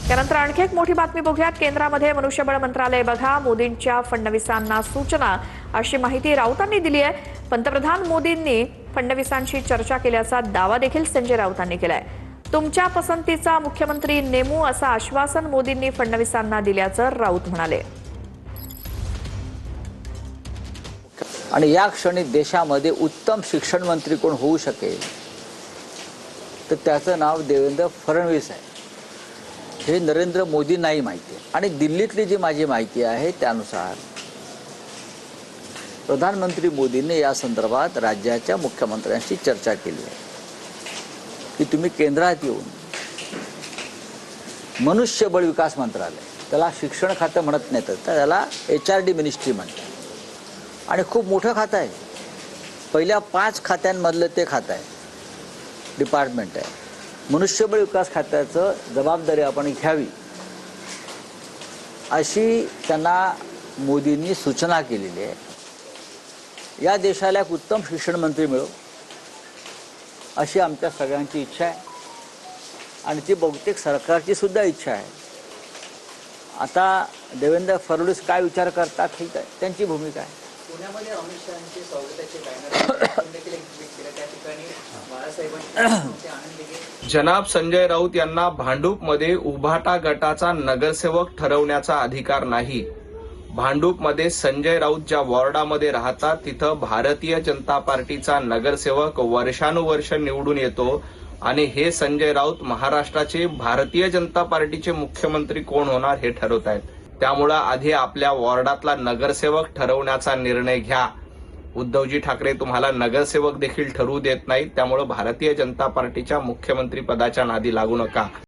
त्यानंतर आणखी एक मोठी बातमी बघूयात। केंद्रामध्ये मनुष्यबळ मंत्रालय बघा, मोदींच्या फडणवीसांना सूचना, अशी माहिती राऊतांनी दिली आहे। पंतप्रधान मोदींनी फडणवीसांशी चर्चा केल्याचा दावा देखील संजय राऊतांनी केलाय। तुमच्या पसंतीचा मुख्यमंत्री नेमू, असं आश्वासन मोदींनी फडणवीसांना दिल्याचं राऊत म्हणाले। आणि या क्षणी देशामध्ये उत्तम शिक्षण मंत्री कोण होऊ शकेल तर त्याचं नाव देवेंद्र फडणवीस आहे। हे नरेंद्र मोदींनाही माहिती आहे। आणि दिल्लीतली जी माझी माहिती आहे त्यानुसार प्रधानमंत्री मोदींनी या संदर्भात राज्याच्या मुख्यमंत्र्यांशी चर्चा केली आहे की तुम्ही केंद्रात येऊन मनुष्यबळ विकास मंत्रालय, त्याला शिक्षण खातं म्हणत नाही तर त्याला HRD मिनिस्ट्री म्हणतात, आणि खूप मोठं खातं आहे, पहिल्या 5 खात्यांमधलं ते खातं आहे, डिपार्टमेंट आहे। मनुष्यबळ विकास खात्याचं जबाबदारी आपण घ्यावी अशी त्यांना मोदींनी सूचना केलेली आहे। या देशाला एक उत्तम शिक्षण मंत्री मिळो अशी आमच्या सगळ्यांची इच्छा आहे, आणि ती बहुतेक सरकारची सुद्धा इच्छा आहे। आता देवेंद्र फडणवीस काय विचार करतात ठीक आहे, त्यांची भूमिका आहे। पुण्यामध्ये अमित शहांची स्वागताची बॅनर देखील एक्झिबिट केलं, त्या ठिकाणी बाळासाहेबांचे आनंद जनाब संजय राऊत यांना भांडूपमध्ये उभाटा गटाचा नगरसेवक ठरवण्याचा अधिकार नाही। भांडूपमध्ये संजय राऊत ज्या वॉर्डामध्ये राहतात तिथं भारतीय जनता पार्टीचा नगरसेवक वर्षानुवर्ष निवडून येतो, आणि हे संजय राऊत महाराष्ट्राचे भारतीय जनता पार्टीचे मुख्यमंत्री कोण होणार हे ठरवत आहेत। त्यामुळे आधी आपल्या वॉर्डातला नगरसेवक ठरवण्याचा निर्णय घ्या। उद्धवजी ठाकरे तुम्हाला नगरसेवक देखील ठरवू देत नाहीत, त्यामुळे भारतीय जनता पार्टीच्या मुख्यमंत्री पदाच्या नादी लागू नका।